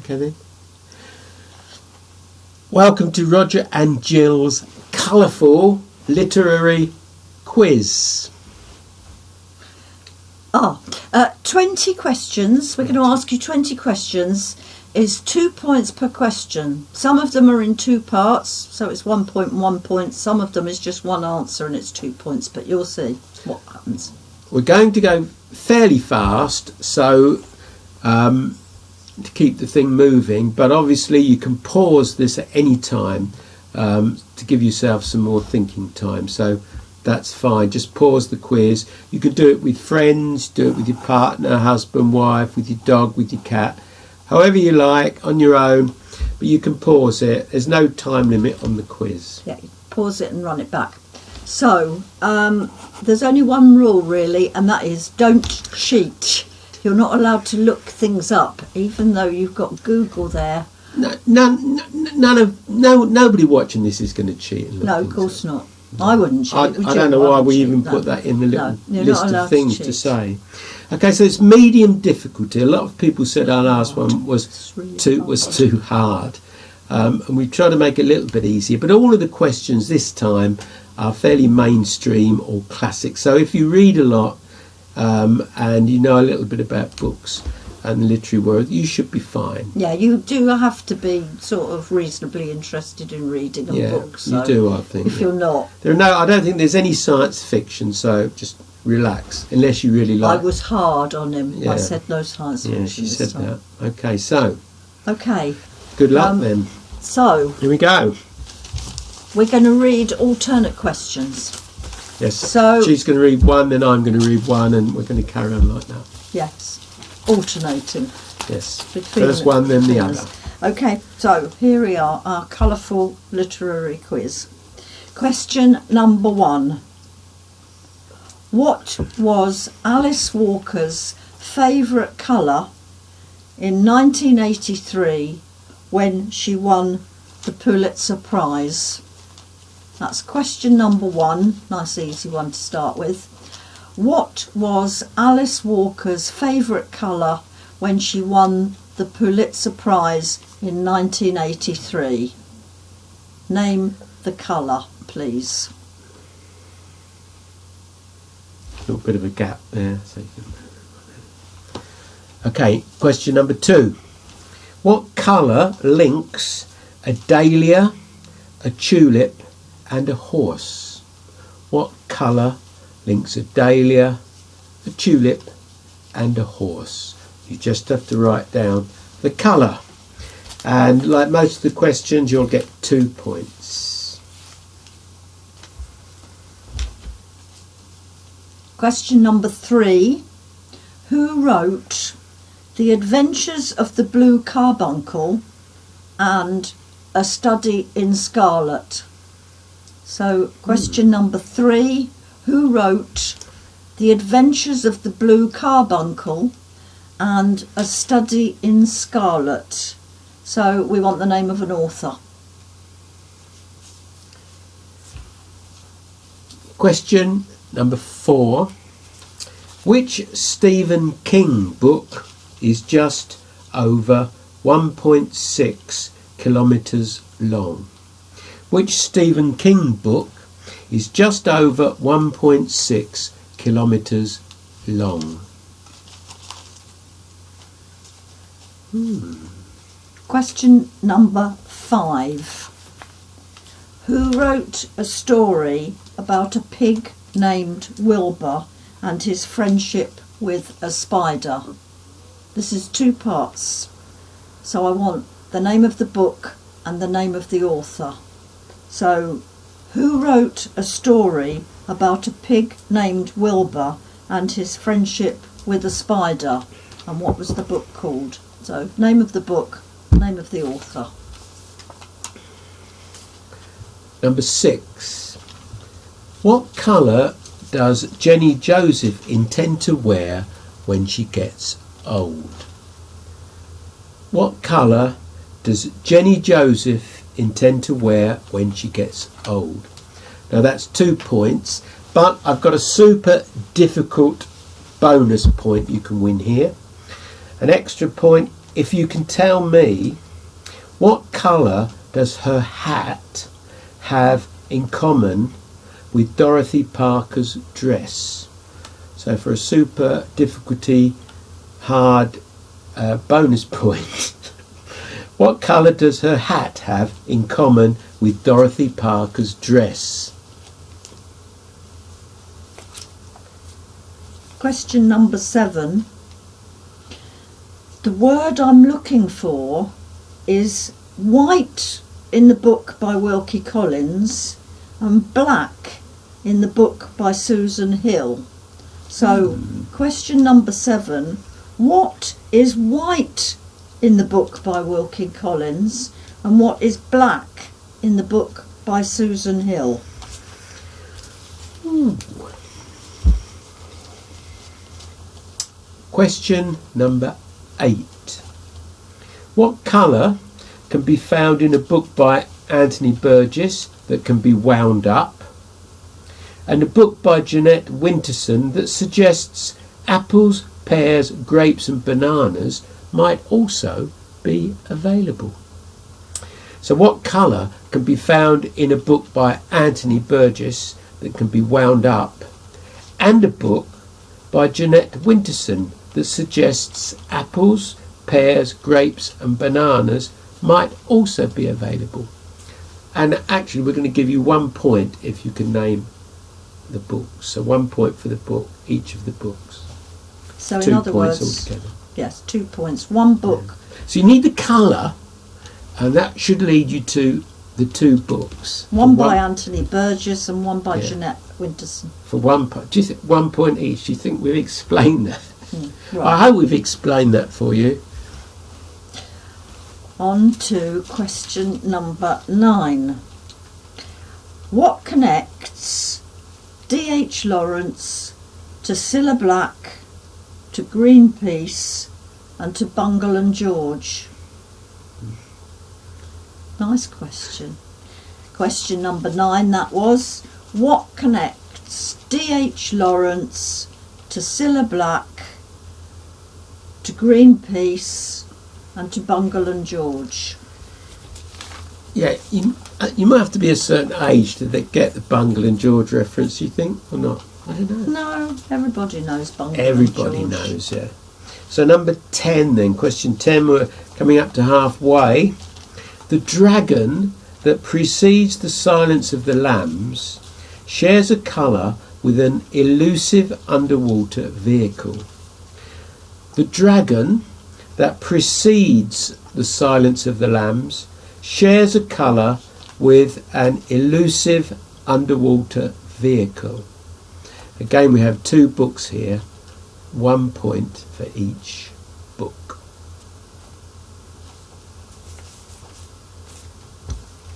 Okay then. Welcome to Roger and Jill's Colourful Literary Quiz. 20 questions. We're going to ask you 20 questions. Is 2 points per question. Some of them are in 2 parts, so it's 1 point and 1 point. Some of them is just one answer and it's 2 points, but you'll see what happens. We're going to go fairly fast, so to keep the thing moving, but obviously you can pause this at any time to give yourself some more thinking time, so that's fine. Just pause the quiz. You can do it with friends, do it with your partner, husband, wife, with your dog, with your cat, however you like, on your own, but you can pause it. There's no time limit on the quiz. Yeah, pause it and run it back. So there's only one rule really, and that is don't cheat. You're not allowed to look things up, even though you've got Google there. Nobody watching this is going to cheat. And look No, of course not. I wouldn't cheat. I don't know why we even put that in the little list of things to say. Okay, so it's medium difficulty. A lot of people said our last one was too hard, and we try to make it a little bit easier. But all of the questions this time are fairly mainstream or classic. So if you read a lot and you know a little bit about books and the literary world, you should be fine. Yeah, you do have to be sort of reasonably interested in reading a book. So you do, I think. If you're not, I don't think there's any science fiction. So just relax, unless you really like. I was hard on him. Yeah. I said no science fiction. Yeah, she said that. Okay, so. Okay. Good luck then. So. Here we go. We're going to read alternate questions. Yes. So she's going to read one, then I'm going to read one, and we're going to carry on like that. Yes. Alternating. Yes. First one, then the other. Okay, so here we are, our colourful literary quiz. Question number 1. What was Alice Walker's favourite colour in 1983 when she won the Pulitzer Prize? That's question number 1. Nice easy one to start with. What was Alice Walker's favourite colour when she won the Pulitzer Prize in 1983? Name the colour, please. A little bit of a gap there. So you can... Okay, question number 2. What colour links a dahlia, a tulip and a horse? What colour links a dahlia, a tulip and a horse? You just have to write down the colour, and like most of the questions you'll get 2 points. Question number 3. Who wrote The Adventures of the Blue Carbuncle and A Study in Scarlet? So question number 3. Who wrote The Adventures of the Blue Carbuncle and A Study in Scarlet? So we want the name of an author. Question number 4. Which Stephen King book is just over 1.6 kilometres long? Which Stephen King book is just over 1.6 kilometres long? Question number 5. Who wrote a story about a pig named Wilbur and his friendship with a spider? This is 2 parts, so I want the name of the book and the name of the author. So, who wrote a story about a pig named Wilbur and his friendship with a spider? And what was the book called? So, name of the book, name of the author. Number 6. What colour does Jenny Joseph intend to wear when she gets old? What colour does Jenny Joseph intend to wear when she gets old? Now that's 2 points, but I've got a super difficult bonus point you can win here. An extra point if you can tell me, what colour does her hat have in common with Dorothy Parker's dress? So for a super difficulty hard bonus point, what colour does her hat have in common with Dorothy Parker's dress? Question number 7. The word I'm looking for is white in the book by Wilkie Collins and black in the book by Susan Hill. So, question number 7. What is white in the book by Wilkie Collins and what is black in the book by Susan Hill? Question number 8. What colour can be found in a book by Anthony Burgess that can be wound up, and a book by Jeanette Winterson that suggests apples, pears, grapes and bananas might also be available? So what colour can be found in a book by Anthony Burgess that can be wound up, and a book by Jeanette Winterson that suggests apples, pears, grapes and bananas might also be available? And actually we're going to give you 1 point if you can name the books. So 1 point for the book, each of the books. So 2 in other points words, altogether. yes, 2 points. 1 book. Yeah. So you need the colour, and that should lead you to the 2 books. One by Anthony Burgess and one by Jeanette Winterson. For 1 point. Do you think 1 point each? Do you think we've explained that? Right. I hope we've explained that for you. On to question number 9. What connects D.H. Lawrence to Cilla Black, to Greenpeace and to Bungle and George? Nice question. Question number 9 that was. What connects D.H. Lawrence to Cilla Black, to Greenpeace and to Bungle and George? Yeah, you might have to be a certain age to get the Bungle and George reference, you think, or not? I don't know. No, everybody knows Bungle Everybody and George. knows, yeah. So number 10 then, question 10, we're coming up to halfway. The dragon that precedes the Silence of the Lambs shares a colour with an elusive underwater vehicle. The dragon that precedes the Silence of the Lambs shares a colour with an elusive underwater vehicle. Again, we have 2 books here, 1 point for each book.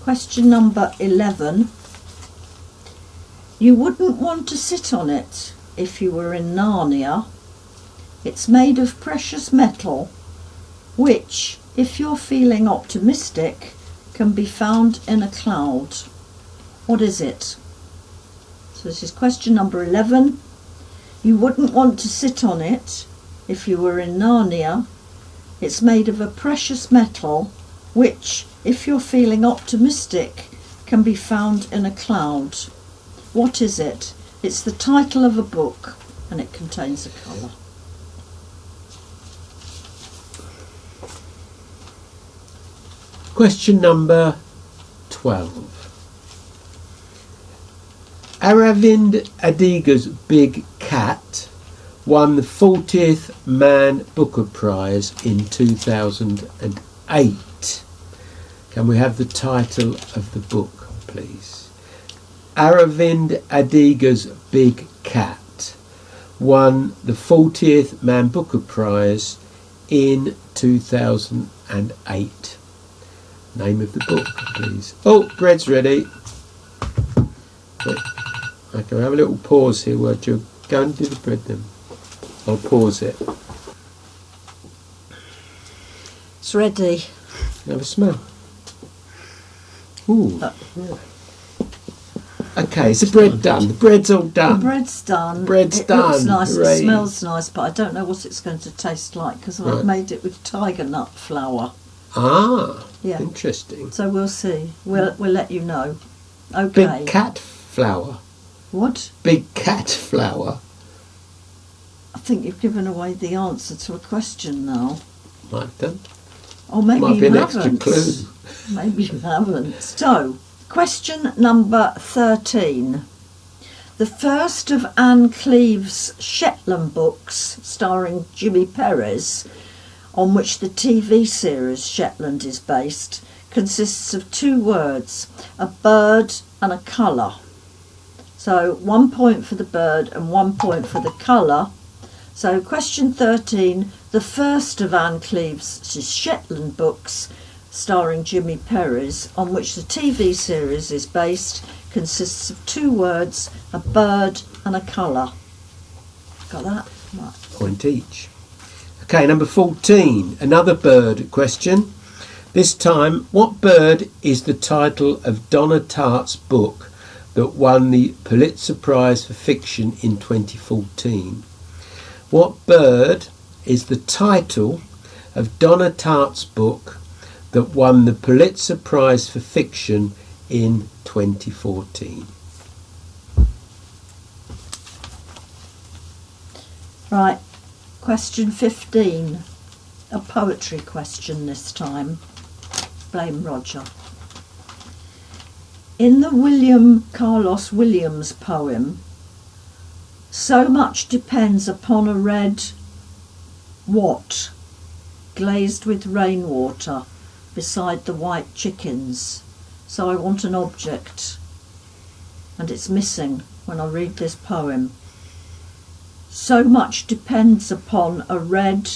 Question number 11. You wouldn't want to sit on it if you were in Narnia. It's made of precious metal, which, if you're feeling optimistic, can be found in a cloud. What is it? So this is question number 11. You wouldn't want to sit on it if you were in Narnia. It's made of a precious metal, which, if you're feeling optimistic, can be found in a cloud. What is it? It's the title of a book and it contains a colour. Question number 12. Aravind Adiga's Big Cat won the 40th Man Booker Prize in 2008. Can we have the title of the book, please? Aravind Adiga's Big Cat won the 40th Man Booker Prize in 2008. Name of the book, please. Oh, bread's ready. Okay, we'll have a little pause here while you go and do the bread then. I'll pause it. It's ready. Have a smell. Ooh. Yeah. Okay, is the bread done? The bread's all The done. bread's done. Bread's It looks done. nice. Hooray. It smells nice, but I don't know what it's going to taste like because I've Right. made it with tiger nut flour. Ah, Yeah. interesting. So we'll see. We'll let you know. Okay. Big cat flour. What? Big cat flour. I think you've given away the answer to a question now. Might have done. Or maybe Might you be an haven't. extra clue. Maybe you haven't. So, question number 13. The first of Anne Cleeve's Shetland books, starring Jimmy Perez, on which the TV series Shetland is based, consists of two words, a bird and a colour. So 1 point for the bird and 1 point for the colour. So question 13, the first of Anne Cleeve's Shetland books, starring Jimmy Perez, on which the TV series is based, consists of two words, a bird and a colour. Got that? Right. Point each. Okay, number 14, another bird question. This time, what bird is the title of Donna Tartt's book that won the Pulitzer Prize for Fiction in 2014? What bird is the title of Donna Tartt's book that won the Pulitzer Prize for Fiction in 2014? Right, question 15, a poetry question this time. Blame Roger. In the William Carlos Williams poem, so much depends upon a red what, glazed with rainwater beside the white chickens. So I want an object, and it's missing when I read this poem. So much depends upon a red ...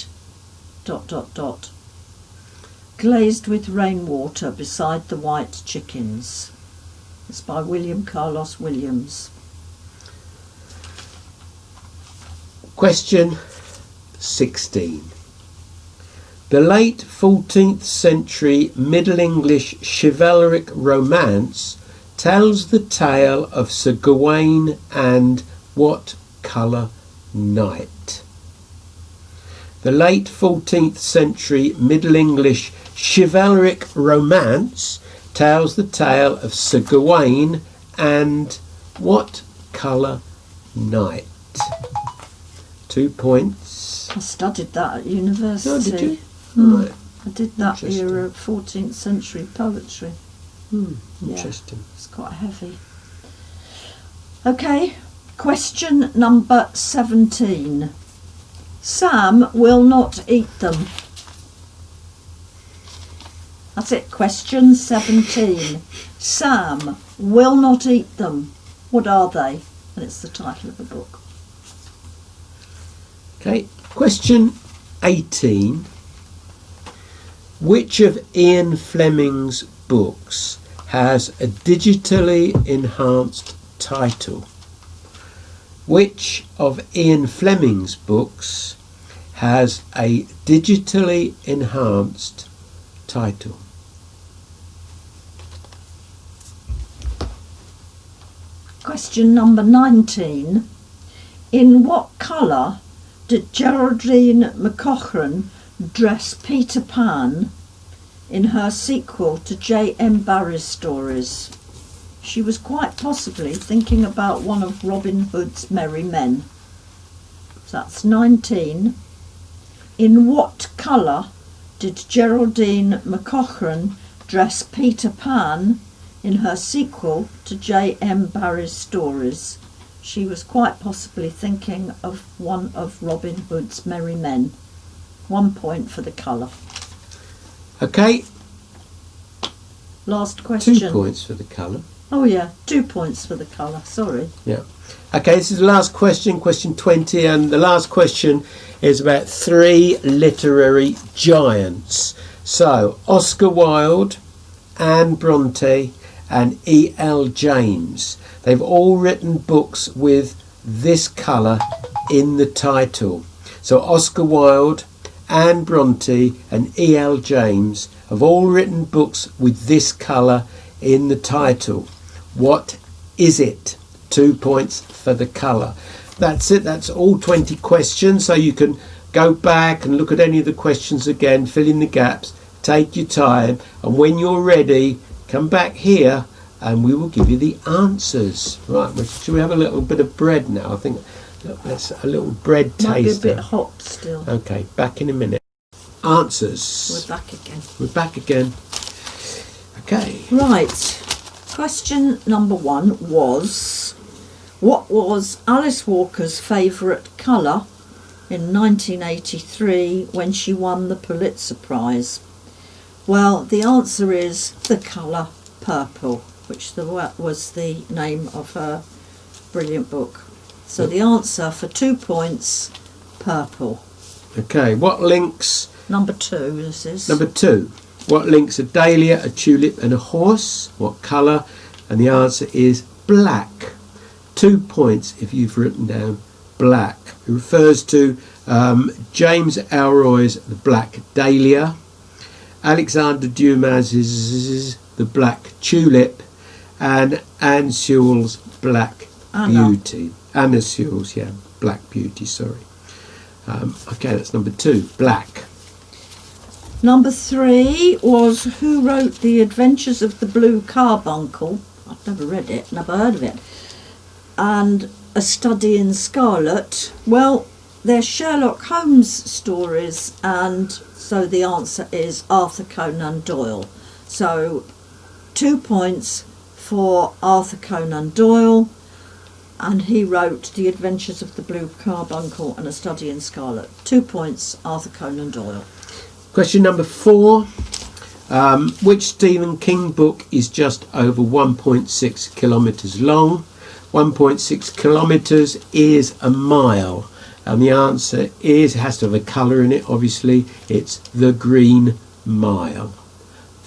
glazed with rainwater beside the white chickens. It's by William Carlos Williams. Question 16. The late 14th century Middle English chivalric romance tells the tale of Sir Gawain and what colour knight? The late 14th century Middle English chivalric romance tells the tale of Sir Gawain and what colour knight? 2 points. I studied that at university. Oh, did you? Right. I did that Interesting. era of 14th century poetry. Yeah. Interesting. It's quite heavy. Okay, question number 17. Sam will not eat them. That's it, question 17. Sam will not eat them. What are they? And it's the title of the book. Okay, question 18. Which of Ian Fleming's books has a digitally enhanced title? Which of Ian Fleming's books has a digitally enhanced title? Question number 19. In what colour did Geraldine McCaughrean dress Peter Pan in her sequel to J.M. Barrie's stories? She was quite possibly thinking about one of Robin Hood's merry men. So that's 19. In what colour did Geraldine McCaughrean dress Peter Pan in her sequel to J.M. Barrie's stories? She was quite possibly thinking of one of Robin Hood's merry men. 1 point for the colour. Okay, Last question. 2 points for the colour. Oh yeah, 2 points for the colour, sorry. Yeah. Okay, this is the last question, question 20, and the last question is about 3 literary giants. So, Oscar Wilde, Anne Bronte, and E.L. James. They've all written books with this colour in the title. So, Oscar Wilde, Anne Bronte, and E.L. James have all written books with this colour in the title. What is it? 2 points for the colour. That's it. That's all 20 questions. So you can go back and look at any of the questions again, fill in the gaps, take your time, and when you're ready, come back here and we will give you the answers. Right, should we have a little bit of bread now? I think that's a little bread taster. Might be a bit hot still. Okay, back in a minute. Answers. We're back again. We're back again. Okay. Right. Question number 1 was, what was Alice Walker's favourite colour in 1983 when she won the Pulitzer Prize? Well, the answer is the colour purple, which was the name of her brilliant book. So the answer for 2 points, purple. Okay, what links... Number 2, this is. Number 2. What links a dahlia, a tulip and a horse? What colour? And the answer is black. 2 points if you've written down black. It refers to James Ellroy's The Black Dahlia, Alexander Dumas's The Black Tulip, and Anne Sewell's Black Beauty. Anna Sewell's, yeah, Black Beauty, sorry. Okay, that's number 2, black. Number 3 was who wrote The Adventures of the Blue Carbuncle. I've never read it, never heard of it. And A Study in Scarlet. Well, they're Sherlock Holmes stories, and so the answer is Arthur Conan Doyle. So 2 points for Arthur Conan Doyle, and he wrote The Adventures of the Blue Carbuncle and A Study in Scarlet. 2 points, Arthur Conan Doyle. Question number 4. Which Stephen King book is just over 1.6 kilometres long? 1.6 kilometres is a mile. And the answer is, it has to have a colour in it, obviously. It's The Green Mile.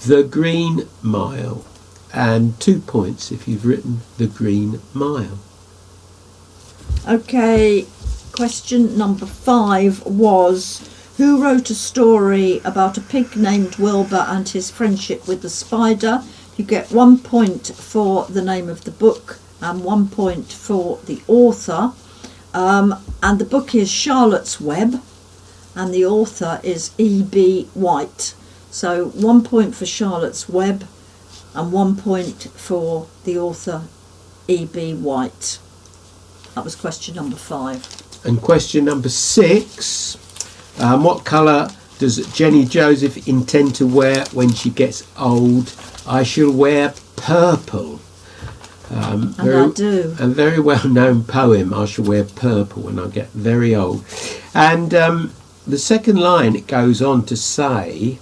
The Green Mile. And 2 points if you've written The Green Mile. Okay, question number 5 was, who wrote a story about a pig named Wilbur and his friendship with the spider? You get 1 point for the name of the book and 1 point for the author. And the book is Charlotte's Web, and the author is E.B. White. So 1 point for Charlotte's Web and 1 point for the author E.B. White. That was question number 5. And question number 6. What colour does Jenny Joseph intend to wear when she gets old? I shall wear purple. And I do. A very well-known poem, I shall wear purple when I get very old. And the second line, it goes on to say,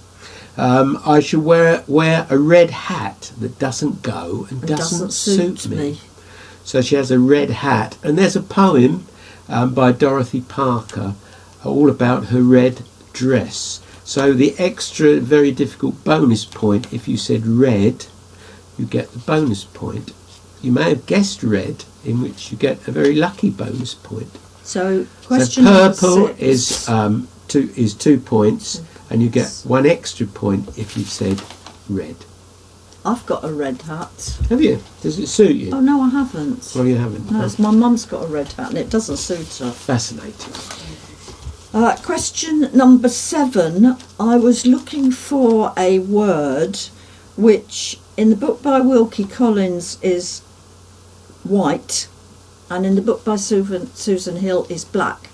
I shall wear a red hat that doesn't go and doesn't suit me. So she has a red hat. And there's a poem by Dorothy Parker all about her red dress. So the extra very difficult bonus point, if you said red, you get the bonus point. You may have guessed red, in which you get a very lucky bonus point. So question purple number 6 is 2 points, and you get 1 extra point if you've said red. I've got a red hat. Have you? Does it suit you? Oh no, I haven't. Oh, you haven't? No, it's my mum's got a red hat and it doesn't suit her. Fascinating. Question number 7. I was looking for a word which in the book by Wilkie Collins is white, and in the book by Susan Hill is black.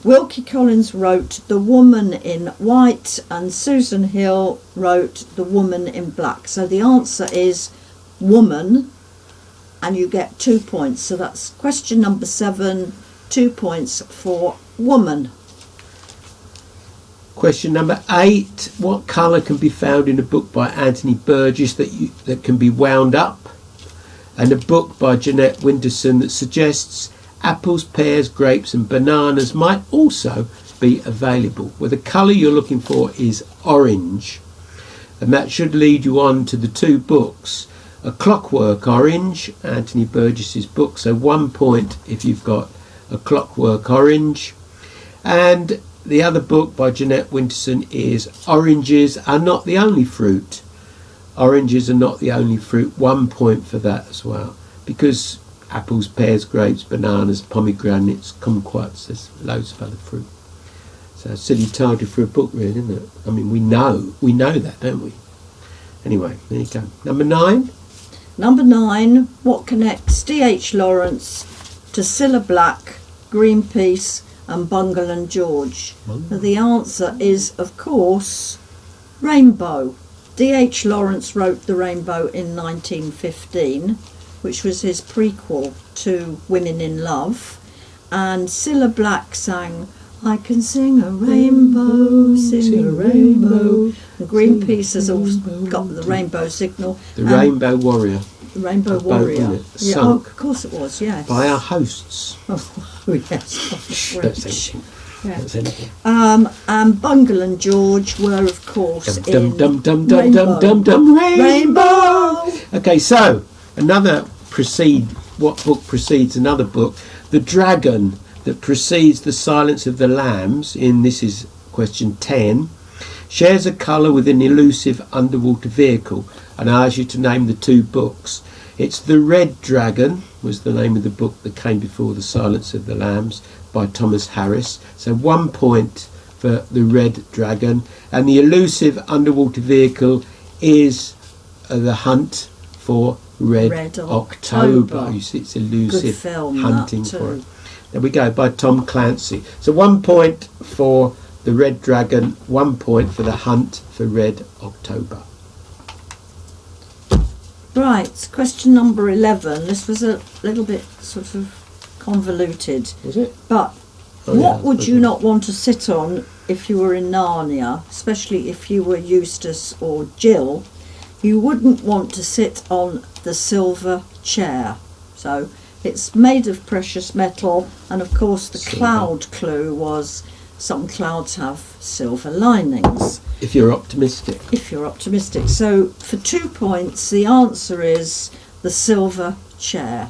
Wilkie Collins wrote The Woman in White and Susan Hill wrote The Woman in Black. So the answer is woman, and you get 2 points. So that's question number 7, 2 points for woman. Question number 8. What colour can be found in a book by Anthony Burgess that can be wound up? And a book by Jeanette Winterson that suggests apples, pears, grapes and bananas might also be available. Well, the colour you're looking for is orange. And that should lead you on to the 2 books. A Clockwork Orange, Anthony Burgess's book. So 1 point if you've got A Clockwork Orange. And the other book by Jeanette Winterson is Oranges Are Not the Only Fruit. Oranges are not the only fruit. 1 point for that as well. because apples, pears, grapes, bananas, pomegranates, kumquats, there's loads of other fruit. So a silly title for a book, really, isn't it? I mean, we know that, don't we? Anyway, there you go. Number 9. Number 9, what connects D.H. Lawrence to Cilla Black, Greenpeace and Bungle and George? Now, the answer is, of course, Rainbow. D.H. Lawrence wrote The Rainbow in 1915, which was his prequel to Women in Love, and Cilla Black sang I Can Sing a Rainbow, Sing a Rainbow. And Greenpeace has also got the rainbow signal. The Rainbow Warrior. The Rainbow Warrior. Yeah, oh, of course it was, yes. By our hosts. Oh, yes. That's anything. Yeah. That's anything. And Bungle and George were, of course, Dum in dum dum dum dum dum dum Rainbow. Okay, so what book precedes another book? The dragon that precedes The Silence of the Lambs, this is question 10, shares a colour with an elusive underwater vehicle, and I ask you to name the 2 books. It's The Red Dragon was the name of the book that came before The Silence of the Lambs by Thomas Harris. So 1 point for The Red Dragon, and the elusive underwater vehicle is The Hunt for Red October. You see, it's elusive. Good film, hunting that for too. it. There we go, by Tom Clancy. So 1 point for The Red Dragon, 1 point for The Hunt for Red October. Right, question number 11. This was a little bit sort of convoluted. Was it? But Oh, yeah, what would you not want to sit on if you were in Narnia, especially if you were Eustace or Jill? You wouldn't want to sit on the silver chair. So it's made of precious metal, and of course the Silver. cloud clue was some clouds have silver linings. If you're optimistic. If you're optimistic. So for 2 points, the answer is the silver chair.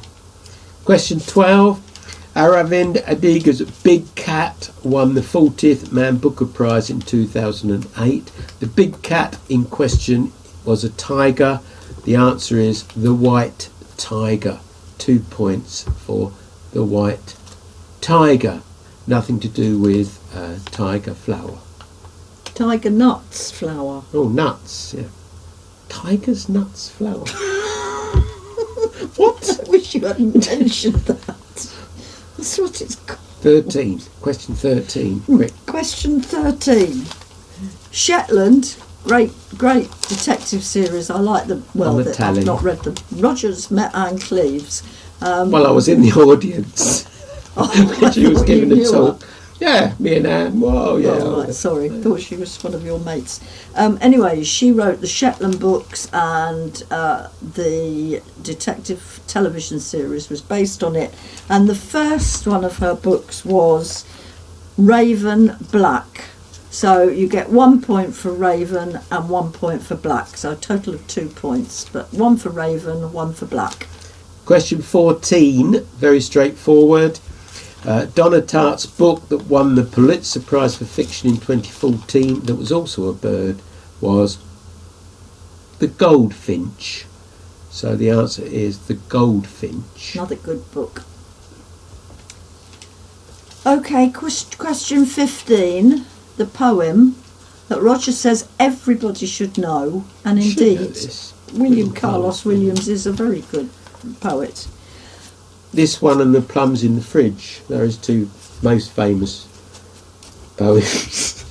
Question 12. Aravind Adiga's Big Cat won the 40th Man Booker Prize in 2008. The big cat in question was a tiger. The answer is the white tiger. 2 points for the white tiger. Nothing to do with tiger flower. Tiger nuts flower. Oh, nuts, yeah. Tiger's nuts flower. What? I wish you hadn't mentioned that. That's what it's called. 13. Question 13. Quick. Question 13. Shetland, great detective series. I like them. Well, I've not read them. Rogers met Anne Cleves. Well, I was in the audience. She was giving a talk. Yeah, me and Anne. Whoa, yeah. Oh, right, sorry, thought she was one of your mates. Anyway, she wrote the Shetland books, and the detective television series was based on it. And the first one of her books was Raven Black. So you get 1 point for Raven and 1 point for Black. So a total of 2 points, but 1 for Raven, 1 for Black. Question 14, very straightforward. Donna Tartt's book that won the Pulitzer Prize for Fiction in 2014, that was also a bird, was The Goldfinch. So the answer is The Goldfinch. Another good book. Okay, question 15, the poem that Roger says everybody should know, and indeed William Carlos Williams is a very good poet. This one and The Plums in the Fridge, they're his 2 most famous poems.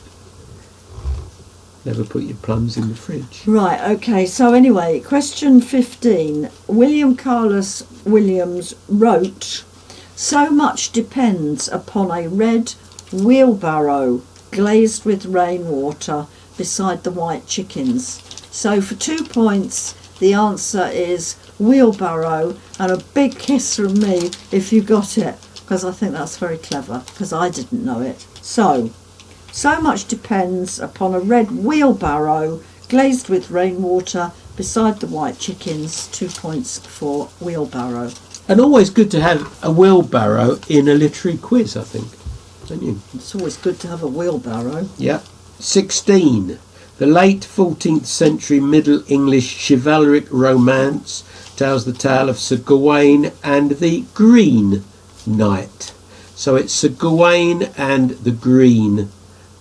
Never put your plums in the fridge. Right, okay, so anyway, question 15. William Carlos Williams wrote, "So much depends upon a red wheelbarrow glazed with rainwater beside the white chickens." So for 2 points, the answer is wheelbarrow, and a big kiss from me if you got it, because I think that's very clever, because I didn't know it. So much depends upon a red wheelbarrow glazed with rainwater beside the white chickens. 2 points for wheelbarrow. And always good to have a wheelbarrow in a literary quiz, I think, don't you? It's always good to have a wheelbarrow. Yep. 16. The late 14th century Middle English chivalric romance tells the tale of Sir Gawain and the Green Knight. So it's Sir Gawain and the Green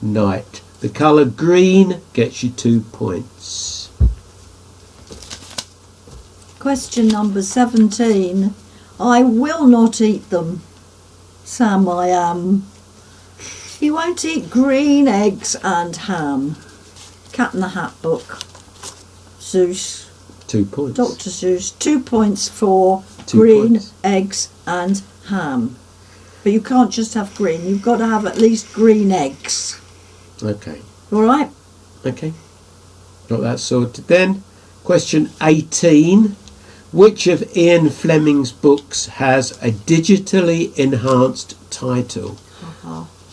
Knight. The colour green gets you 2 points. Question number 17. I will not eat them, Sam I am. He won't eat green eggs and ham. Cat in the Hat book. Zeus. 2 points. Dr. Seuss. 2 points for 2 green points. eggs and ham. But you can't just have green. You've got to have at least green eggs. Okay. All right? Okay. Got that sorted then. Question 18. Which of Ian Fleming's books has a digitally enhanced title?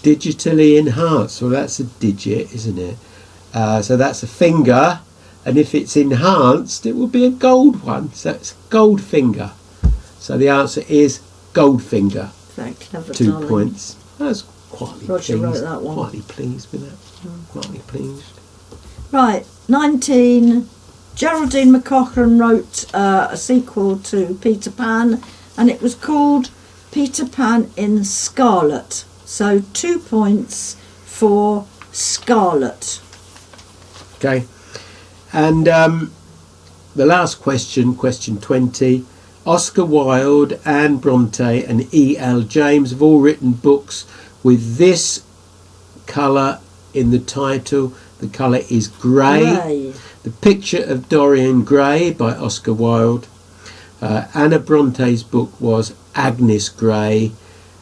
Digitally enhanced. Well, that's a digit, isn't it? So that's a finger. And if it's enhanced, it will be a gold one. So it's gold finger. So the answer is Goldfinger. Very clever, 2 darling. points. That's quietly Roger pleased. wrote that one. Quietly pleased with that. Quietly pleased. Right, 19. Geraldine McCaughrean wrote a sequel to Peter Pan, and it was called Peter Pan in Scarlet. So 2 points for Scarlet. Okay. And the last question, question 20. Oscar Wilde, Anne Bronte and E.L. James have all written books with this colour in the title. The colour is grey. The Picture of Dorian Gray by Oscar Wilde. Anna Bronte's book was Agnes Grey.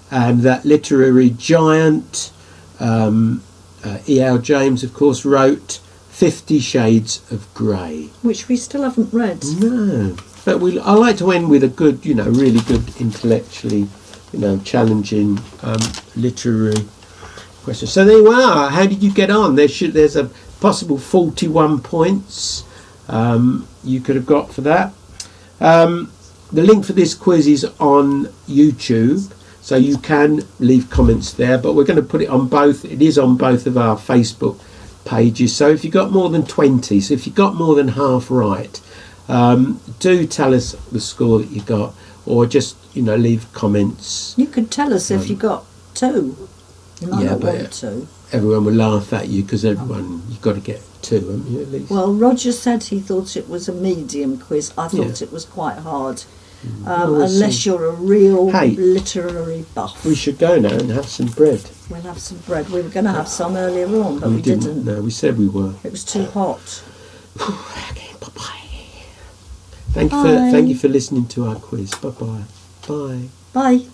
And that literary giant, E.L. James, of course, wrote 50 Shades of Grey. Which we still haven't read. No. But I like to end with a good, really good, intellectually, challenging literary question. So there you are. How did you get on? There's a possible 41 points you could have got for that. The link for this quiz is on YouTube, so you can leave comments there. But we're going to put it on both. It is on both of our Facebook pages. So if you got more than 20, so if you got more than half right, do tell us the score that you got, or just leave comments. You could tell us if you got 2. You might not want 2. Everyone will laugh at you because you've got to get 2, haven't you, at least? Well, Roger said he thought it was a medium quiz. I thought it was quite hard. Unless you're a real literary buff. We should go now and have some bread. We'll have some bread. We were going to have some earlier on, but we didn't. No, we said we were. It was too hot. Okay, bye-bye. Thank you for listening to our quiz. Bye-bye. Bye. Bye.